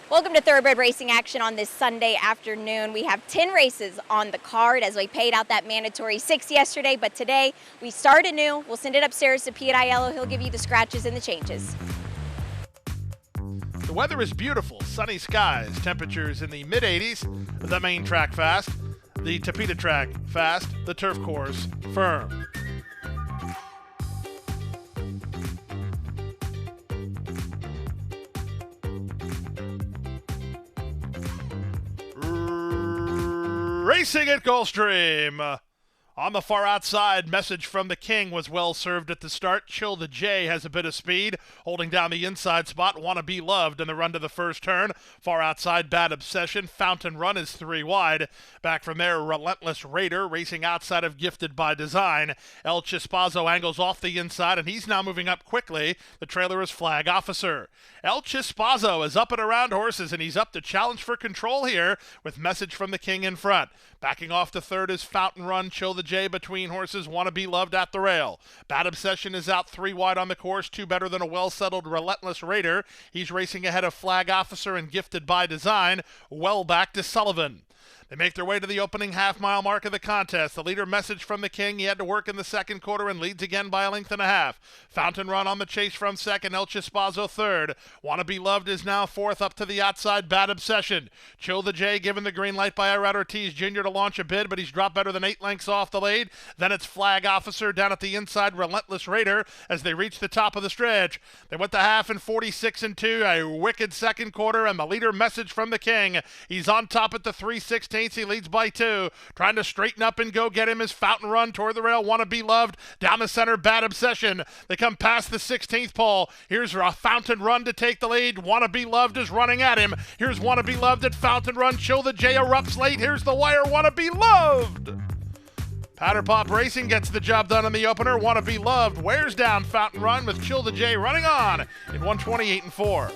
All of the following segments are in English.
Welcome to Thoroughbred Racing action on this Sunday afternoon. We have 10 races on the card as we paid out that mandatory 6 yesterday, but today we start anew. We'll send it upstairs to Pete Aiello. He'll give you the scratches and the changes. The weather is beautiful, sunny skies, temperatures in the mid-80s, the main track fast, the Tapeta track fast, the turf course firm. Racing at Gulfstream. On the far outside, Message from the King was well served at the start. Chill the J has a bit of speed, holding down the inside spot. Wanna Be Loved in the run to the first turn. Far outside, Bad Obsession. Fountain Run is 3 wide. Back from there, Relentless Raider racing outside of Gifted by Design. El Chispazzo angles off the inside, and he's now moving up quickly. The trailer is Flag Officer. El Chispazzo is up and around horses, and he's up to challenge for control here with Message from the King in front. Backing off to third is Fountain Run. Chill the J between horses. Wanna Be Loved at the rail. Bad Obsession is out 3 wide on the course. 2 better than a well-settled Relentless Raider. He's racing ahead of Flag Officer and Gifted by Design. Well back to Sullivan. They make their way to the opening half-mile mark of the contest. The leader, Message from the King, he had to work in the second quarter and leads again by a length and a half. Fountain Run on the chase from second, El Chispazzo third. Wanna Be Loved is now fourth, up to the outside, Bad Obsession. Chill the J given the green light by Irad Ortiz Jr. to launch a bid, but he's dropped better than 8 lengths off the lead. Then it's Flag Officer down at the inside, Relentless Raider, as they reach the top of the stretch. They went the half in 46 and 2, a wicked second quarter, and the leader, Message from the King, he's on top at the 3/16. He leads by 2. Trying to straighten up and go get him is Fountain Run toward the rail. Wanna Be Loved down the center, Bad Obsession. They come past the 16th pole. Here's a Fountain Run to take the lead. Wanna Be Loved is running at him. Here's Wanna Be Loved at Fountain Run. Chill the J erupts late. Here's the wire. Wanna Be Loved. Powder Pop Racing gets the job done in the opener. Wanna Be Loved wears down Fountain Run with Chill the J running on in 128 and 4.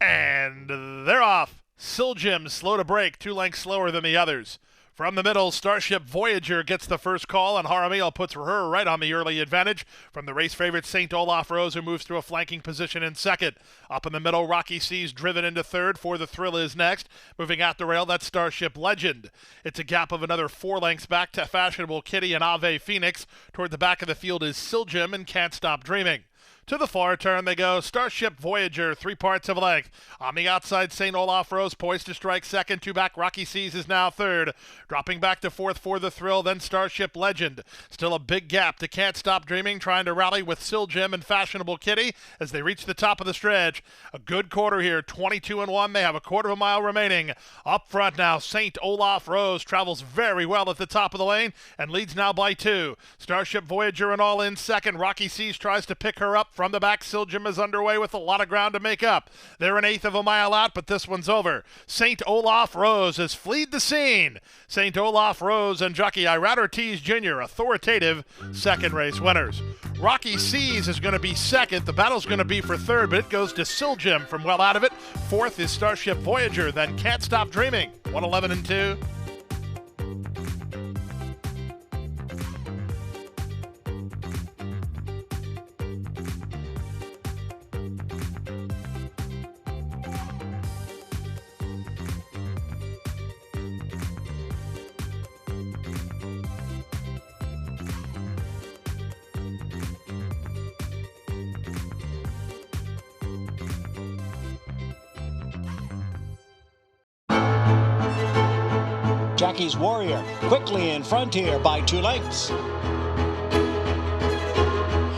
And they're off. Siljim slow to break, 2 lengths slower than the others. From the middle, Starship Voyager gets the first call, and Jaramillo puts her right on the early advantage. From the race favorite, St. Olaf Rose, who moves to a flanking position in second. Up in the middle, Rocky C's driven into third. For the Thrill is next. Moving out the rail, that's Starship Legend. It's a gap of another 4 lengths back to Fashionable Kitty and Ave Phoenix. Toward the back of the field is Siljim and Can't Stop Dreaming. To the far turn they go. Starship Voyager, 3 parts of length. On the outside, St. Olaf Rose poised to strike second. 2 back, Rocky Seas is now third. Dropping back to fourth for the Thrill, then Starship Legend. Still a big gap to Can't Stop Dreaming, trying to rally with Siljim and Fashionable Kitty as they reach the top of the stretch. A good quarter here, 22 and 1. They have a quarter of a mile remaining. Up front now, St. Olaf Rose travels very well at the top of the lane and leads now by 2. Starship Voyager and all in second. Rocky Seas tries to pick her up. From the back, Siljim is underway with a lot of ground to make up. They're an eighth of a mile out, but this one's over. St. Olaf Rose has fled the scene. St. Olaf Rose and jockey Irad Ortiz Jr., authoritative second race winners. Rocky Seas is going to be second. The battle's going to be for third, but it goes to Siljim from well out of it. Fourth is Starship Voyager, then Can't Stop Dreaming, 111 and 2. Jackie's Warrior quickly in front here by 2 lengths.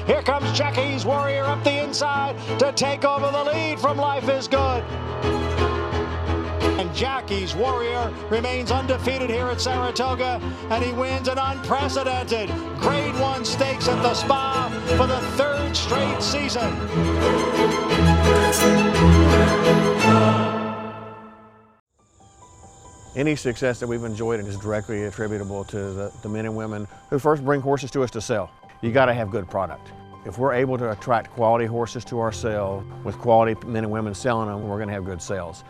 Here comes Jackie's Warrior up the inside to take over the lead from Life is Good. And Jackie's Warrior remains undefeated here at Saratoga, and he wins an unprecedented Grade 1 stakes at the Spa for the third straight season. Any success that we've enjoyed is directly attributable to the men and women who first bring horses to us to sell. You got to have good product. If we're able to attract quality horses to our sale with quality men and women selling them, we're going to have good sales.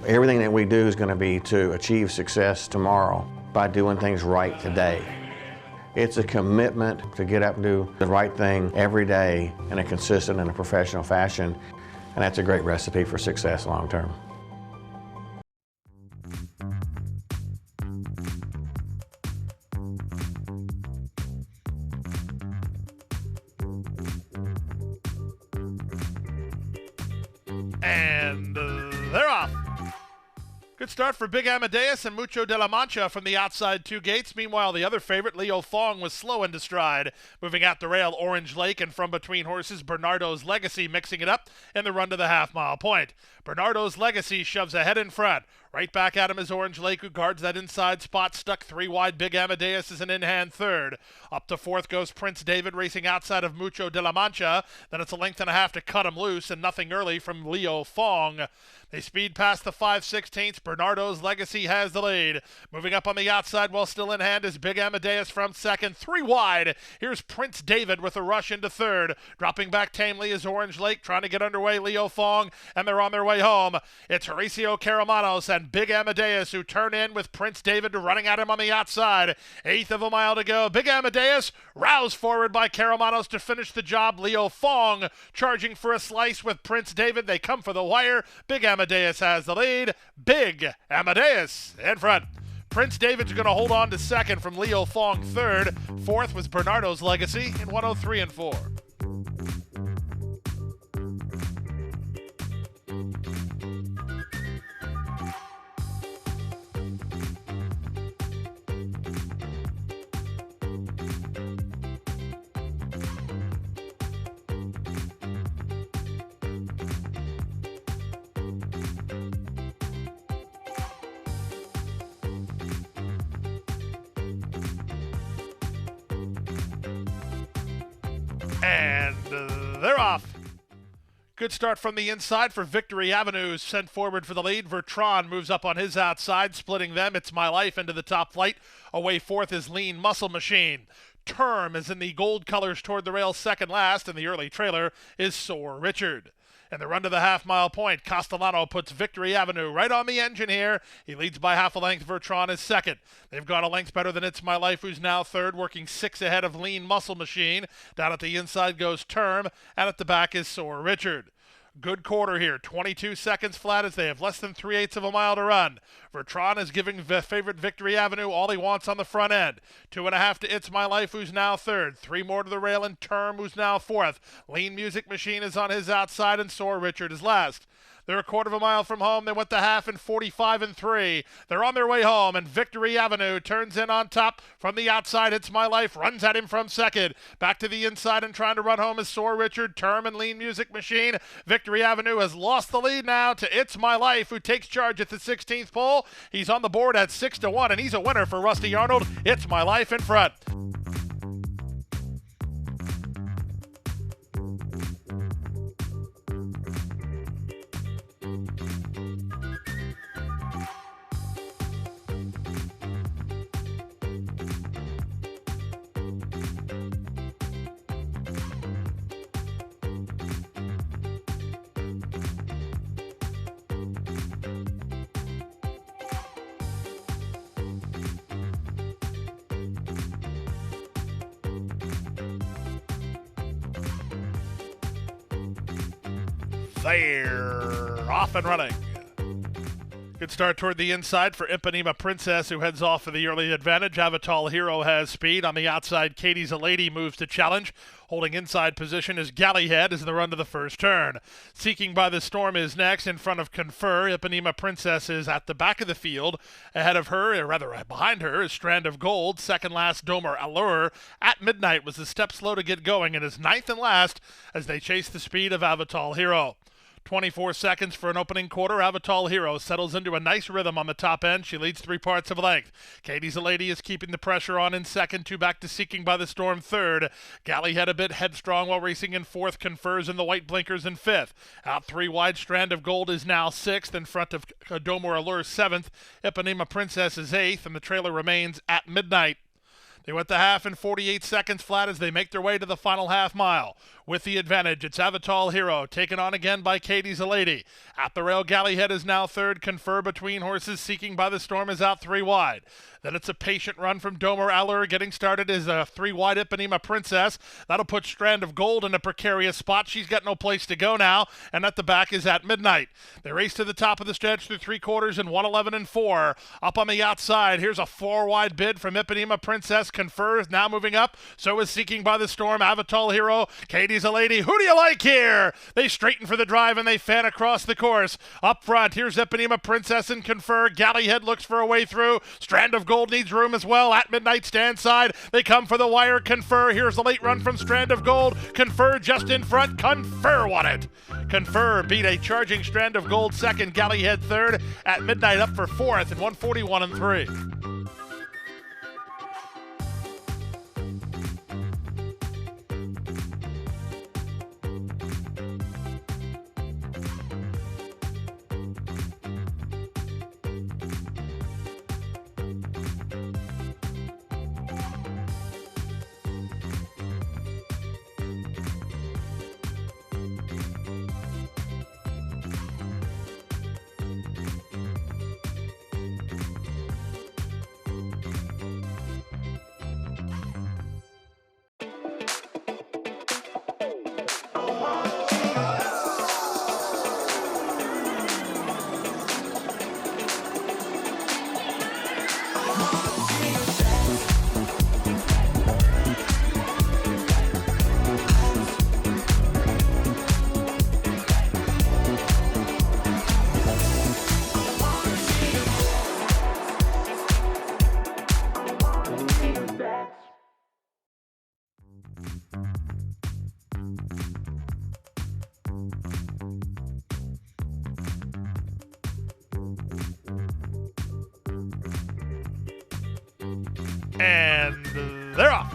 Everything that we do is going to be to achieve success tomorrow by doing things right today. It's a commitment to get up and do the right thing every day in a consistent and a professional fashion, and that's a great recipe for success long term. And they're off. Good start for Big Amadeus and Mucho de la Mancha from the outside two gates. Meanwhile, the other favorite, Leo Fong, was slow into stride. Moving out the rail, Orange Lake, and from between horses, Bernardo's Legacy mixing it up in the run to the half-mile point. Bernardo's Legacy shoves ahead in front. Right back at him is Orange Lake, who guards that inside spot, stuck three wide. Big Amadeus is an in-hand third. Up to fourth goes Prince David, racing outside of Mucho de la Mancha. Then it's a length and a half to cut him loose, and nothing early from Leo Fong. They speed past the 5/16. Bernardo's Legacy has the lead. Moving up on the outside while still in hand is Big Amadeus from second. Three wide. Here's Prince David with a rush into third. Dropping back tamely is Orange Lake, trying to get underway Leo Fong, and they're on their way home. It's Horacio Caramanos and Big Amadeus who turn in with Prince David running at him on the outside. Eighth of a mile to go. Big Amadeus roused forward by Caramanos to finish the job. Leo Fong charging for a slice with Prince David. They come for the wire. Big Amadeus has the lead. Big Amadeus in front. Prince David's going to hold on to second from Leo Fong third. Fourth was Bernardo's Legacy in 103 and 4. And they're off. Good start from the inside for Victory Avenue, sent forward for the lead. Vertron moves up on his outside, splitting them. It's My Life into the top flight. Away fourth is Lean Muscle Machine. Term is in the gold colors toward the rail second last, and the early trailer is Sore Richard. And the run to the half-mile point, Castellano puts Victory Avenue right on the engine here. He leads by half a length. Vertron is second. They've got a length better than It's My Life, who's now third, working six ahead of Lean Muscle Machine. Down at the inside goes Term, and at the back is Sore Richard. Good quarter here, 22 seconds flat as they have less than 3/8 of a mile to run. Vertron is giving the favorite Victory Avenue all he wants on the front end. 2.5 to It's My Life, who's now third. 3 more to the rail and Term, who's now fourth. Lean Music Machine is on his outside and Sore Richard is last. They're a quarter of a mile from home. They went the half in 45 and 3. They're on their way home, and Victory Avenue turns in on top from the outside. It's My Life runs at him from second. Back to the inside and trying to run home is Sore Richard, Term, and Lean Music Machine. Victory Avenue has lost the lead now to It's My Life, who takes charge at the 16th pole. He's on the board at 6-1, and he's a winner for Rusty Arnold. It's My Life in front. They're off and running. Good start toward the inside for Ipanema Princess, who heads off for the early advantage. Avatal Hero has speed. On the outside, Katie's a Lady moves to challenge. Holding inside position is Gallyhead as the run to the first turn. Seeking by the Storm is next in front of Confer. Ipanema Princess is at the back of the field. Ahead of her, or rather behind her, is Strand of Gold. Second last, Domer Allure. At Midnight was a step slow to get going and is ninth and last as they chase the speed of Avatal Hero. 24 seconds for an opening quarter. Avatal Hero settles into a nice rhythm on the top end. She leads 3 parts of length. Katie's a Lady is keeping the pressure on in second. 2 back to Seeking by the Storm third. Gallyhead a bit headstrong while racing in fourth. Confers in the white blinkers in fifth. Out 3 wide. Strand of Gold is now sixth in front of Domor Allure seventh. Ipanema Princess is eighth, and the trailer remains At Midnight. They went the half in 48 seconds flat as they make their way to the final half mile. With the advantage, it's Avatal Hero, taken on again by Katie's a Lady. At the rail, Gallyhead is now third. Confer between horses. Seeking by the Storm is out 3 wide. Then it's a patient run from Domer Allure. Getting started is a 3 wide Ipanema Princess. That'll put Strand of Gold in a precarious spot. She's got no place to go now. And at the back is At Midnight. They race to the top of the stretch through 3 quarters in 1:11 and 4. Up on the outside, here's a 4 wide bid from Ipanema Princess. Confer is now moving up. So is Seeking by the Storm. Avatal Hero. Katie's a Lady. Who do you like here? They straighten for the drive and they fan across the course. Up front, here's Ipanema Princess and Confer. Gallyhead looks for a way through. Strand of Gold needs room as well. At Midnight stand side. They come for the wire. Confer. Here's the late run from Strand of Gold. Confer just in front. Confer won it. Confer beat a charging Strand of Gold second. Gallyhead third. At Midnight up for fourth in 141 and 3. And they're off.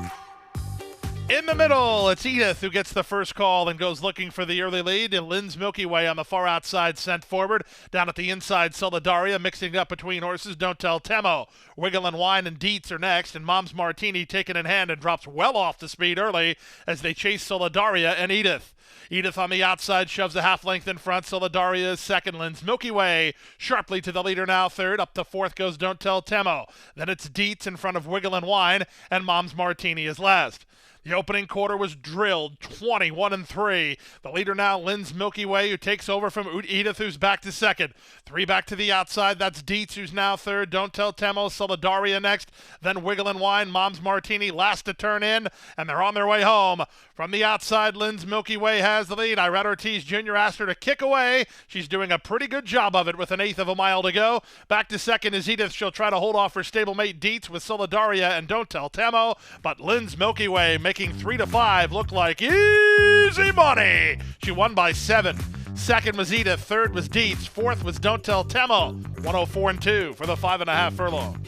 In the middle, it's Edith who gets the first call and goes looking for the early lead. And Lynn's Milky Way on the far outside sent forward. Down at the inside, Solidaria mixing it up between horses. Don't Tell Temo. Wiggle and Wine and Dietz are next. And Mom's Martini taken in hand and drops well off the speed early as they chase Solidaria and Edith. Edith on the outside shoves a half length in front. Solidaria is second. Lynn's Milky Way sharply to the leader now third. Up to fourth goes Don't Tell Temo. Then it's Dietz in front of Wiggle and Wine, and Mom's Martini is last. The opening quarter was drilled, 21 and 3. The leader now, Lynn's Milky Way, who takes over from Edith, who's back to second. 3 back to the outside. That's Dietz, who's now third. Don't Tell Temo, Solidaria next. Then Wiggle and Wine, Mom's Martini, last to turn in, and they're on their way home. From the outside, Lynn's Milky Way has the lead. Irad Ortiz Jr. asked her to kick away. She's doing a pretty good job of it with an eighth of a mile to go. Back to second is Edith. She'll try to hold off her stablemate Dietz with Solidaria and Don't Tell Temo, but Lynn's Milky Way making 3 to 5 look like easy money. She won by 7. Second was Edith. Third was Dietz. Fourth was Don't Tell Temo. 104 and 2 for the 5.5 furlong.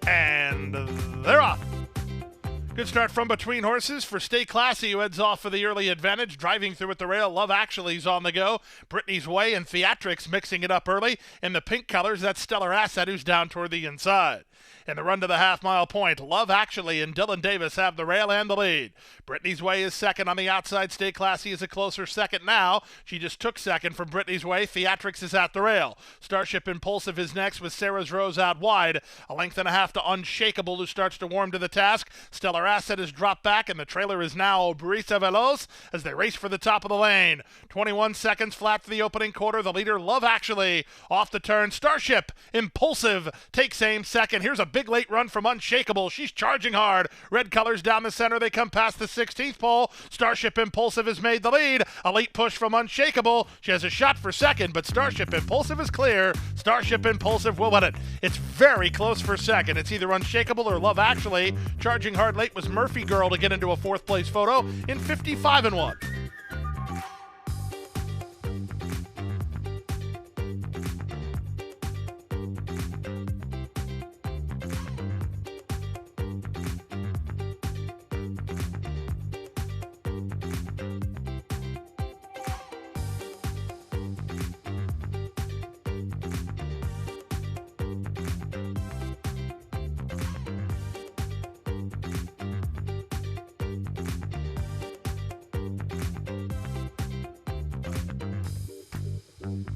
And Good start from between horses for Stay Classy, who heads off for the early advantage. Driving through at the rail, Love Actually's on the go. Brittany's Way and Theatrics mixing it up early. In the pink colors, that's Stellar Asset, who's down toward the inside. In the run to the half-mile point, Love Actually and Dylan Davis have the rail and the lead. Brittany's Way is second on the outside. Stay Classy is a closer second now. She just took second from Brittany's Way. Theatrics is at the rail. Starship Impulsive is next with Sarah's Rose out wide. A length and a half to Unshakable, who starts to warm to the task. Stellar Asset is dropped back, and the trailer is now Brisa Veloz as they race for the top of the lane. 21 seconds flat for the opening quarter. The leader, Love Actually, off the turn. Starship Impulsive takes aim second. Here's a big late run from Unshakable. She's charging hard. Red colors down the center. They come past the 16th pole. Starship Impulsive has made the lead. A late push from Unshakable. She has a shot for second, but Starship Impulsive is clear. Starship Impulsive will win it. It's very close for second. It's either Unshakable or Love Actually. Charging hard late was Murphy Girl to get into a fourth place photo in 55-1.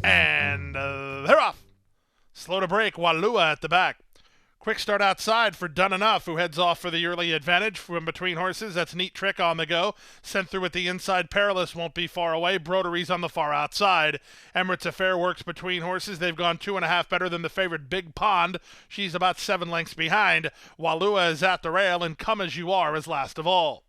And they're off. Slow to break, Walua at the back. Quick start outside for Done Enough, who heads off for the early advantage from between horses. That's Neat Trick on the go. Sent through at the inside. Perilous won't be far away. Brodery's on the far outside. Emirates Affair works between horses. They've gone 2.5 better than the favorite Big Pond. She's about 7 lengths behind. Walua is at the rail, and Come As You Are is last of all.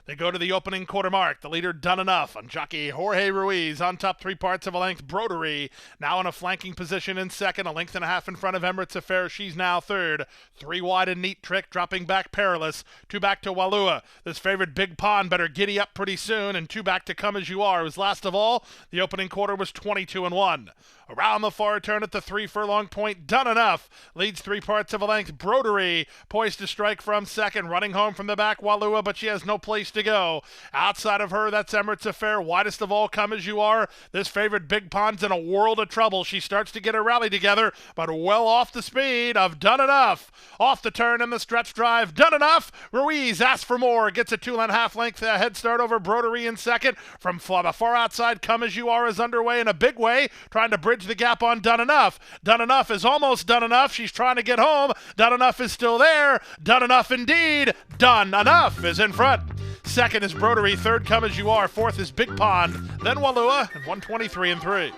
They go to the opening quarter mark. The leader, Done Enough, on jockey Jorge Ruiz. On top 3 parts of a length, Brodery. Now in a flanking position in second. A length and a half in front of Emirates Affair. She's now third. 3 wide and Neat Trick, dropping back Perilous. 2 back to Walua. This favorite Big Pond better giddy up pretty soon. And 2 back to Come As You Are, who's last of all. The opening quarter was 22-1. Around the far turn at the 3 furlong point, Done Enough leads 3 parts of a length. Brodery poised to strike from second, running home from the back Walua, but she has no place to go. Outside of her, that's Emirates Affair. Widest of all, Come As You Are. This favorite Big Pond's in a world of trouble. She starts to get her rally together, but well off the speed of Done Enough. Off the turn in the stretch drive, Done Enough. Ruiz asks for more, gets a 2.5 length head start over Brodery in second. From the far outside, Come As You Are is underway in a big way, trying to bridge the gap on Done Enough. Done Enough is almost done enough. She's trying to get home. Done Enough is still there. Done Enough indeed. Done Enough is in front. Second is Brodery. Third, Come As You Are. Fourth is Big Pond. Then Walua, and 123-3.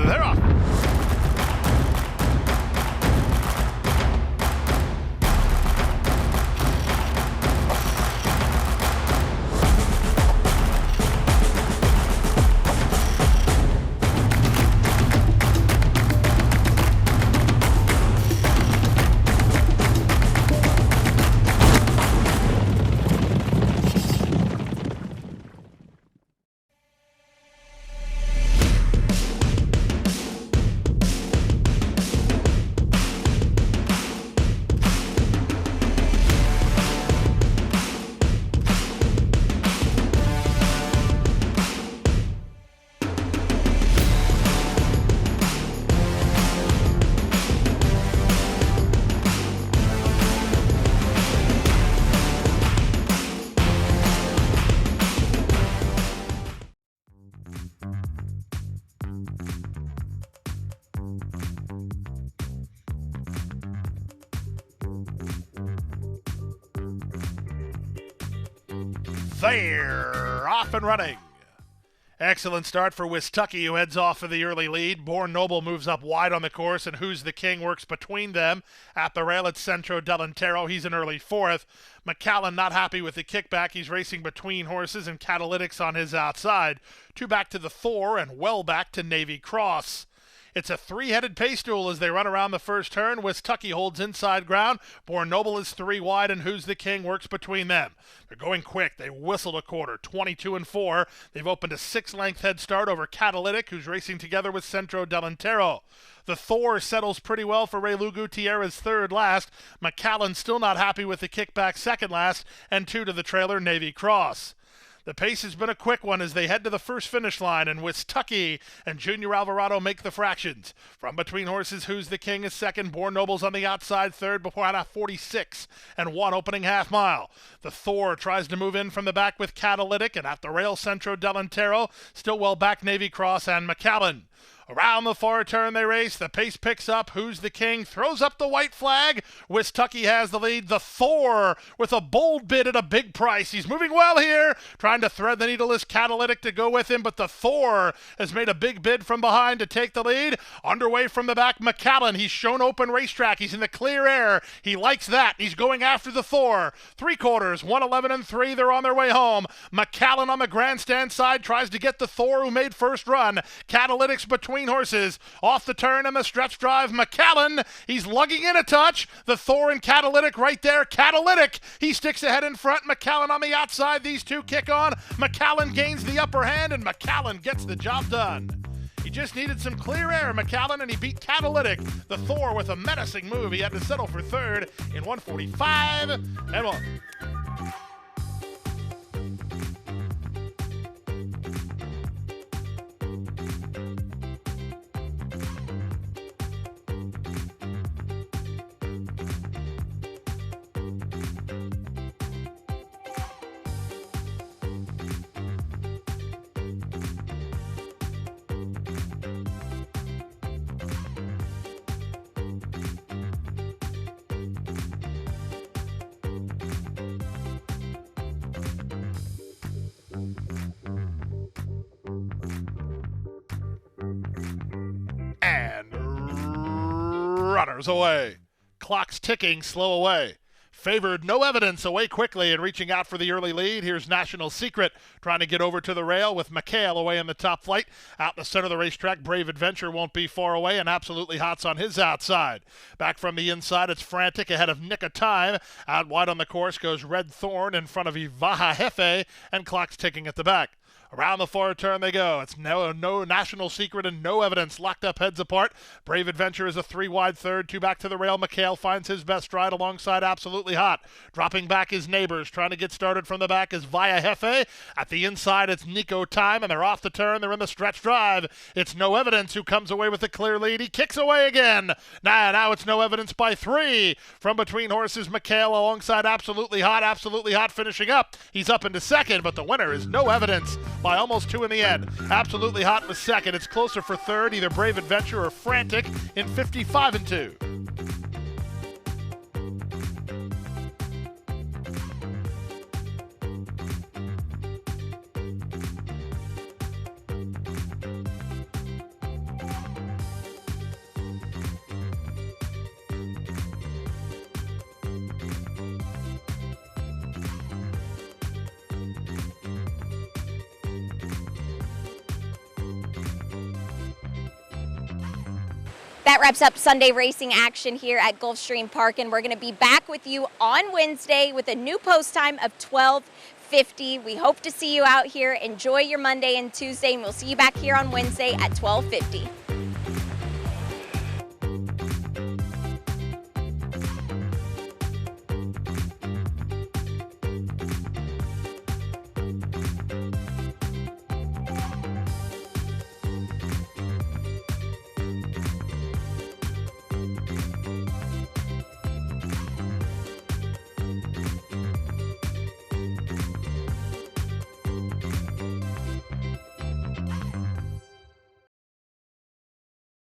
They're off. They're off and running. Excellent start for Wistucky, who heads off for the early lead. Born Noble moves up wide on the course, and Who's the King works between them. At the rail, it's Centro Delantero. He's an early fourth. McAllen not happy with the kickback. He's racing between horses, and Catalytics on his outside. 2 back to the Thor, and well back to Navy Cross. It's a three-headed pace duel as they run around the first turn. Wistucky holds inside ground. Born Noble is 3 wide, and Who's the King works between them. They're going quick. They whistled a quarter, 22-4. They've opened a 6-length head start over Catalytic, who's racing together with Centro Delantero. The Thor settles pretty well for Raylu Gutierrez third last. McAllen still not happy with the kickback second last, and 2 to the trailer Navy Cross. The pace has been a quick one as they head to the first finish line, and Wistucky and Junior Alvarado make the fractions. From between horses, Who's the King is second. Born Noble's on the outside third before a 46-1 opening half mile. The Thor tries to move in from the back with Catalytic, and at the rail, Centro Delantero, still well back Navy Cross and McAllen. Around the far turn they race. The pace picks up. Who's the King throws up the white flag. Wistucky has the lead. The Thor with a bold bid at a big price. He's moving well here. Trying to thread the needle is Catalytic to go with him, but the Thor has made a big bid from behind to take the lead. Underway from the back, McAllen. He's shown open racetrack. He's in the clear air. He likes that. He's going after the Thor. 3/4, 1:11-3. They're on their way home. McAllen on the grandstand side tries to get the Thor, who made first run. Catalytics between horses. Off the turn and the stretch drive, McAllen, he's lugging in a touch. The Thor and Catalytic right there. Catalytic, he sticks ahead in front. McAllen on the outside. These two kick on. McAllen gains the upper hand, and McAllen gets the job done. He just needed some clear air, McAllen, and he beat Catalytic. The Thor with a menacing move. He had to settle for third in 1:45-1. And runners away. Clock's ticking, slow away. Favored, no evidence, away quickly and reaching out for the early lead. Here's National Secret trying to get over to the rail with McHale away in the top flight. Out in the center of the racetrack, Brave Adventure won't be far away, and Absolutely Hot's on his outside. Back from the inside, it's Frantic ahead of Nick of Time. Out wide on the course goes Red Thorn in front of Ivaha Jefe, and clock's ticking at the back. Around the far turn they go. It's no National Secret and no evidence. Locked up heads apart. Brave Adventure is a 3 wide third. 2 back to the rail. McHale finds his best stride alongside Absolutely Hot. Dropping back his neighbors. Trying to get started from the back is Via Jefe. At the inside it's Nico Time, and they're off the turn. They're in the stretch drive. It's No Evidence who comes away with the clear lead. He kicks away again. Now it's No Evidence by 3. From between horses, McHale alongside Absolutely Hot. Absolutely Hot finishing up. He's up into second, but the winner is No Evidence by almost 2 in the end. Absolutely Hot was second. It's closer for third, either Brave Adventure or Frantic in 55-2. That wraps up Sunday racing action here at Gulfstream Park, and we're going to be back with you on Wednesday with a new post time of 12:50. We hope to see you out here. Enjoy your Monday and Tuesday, and we'll see you back here on Wednesday at 12:50.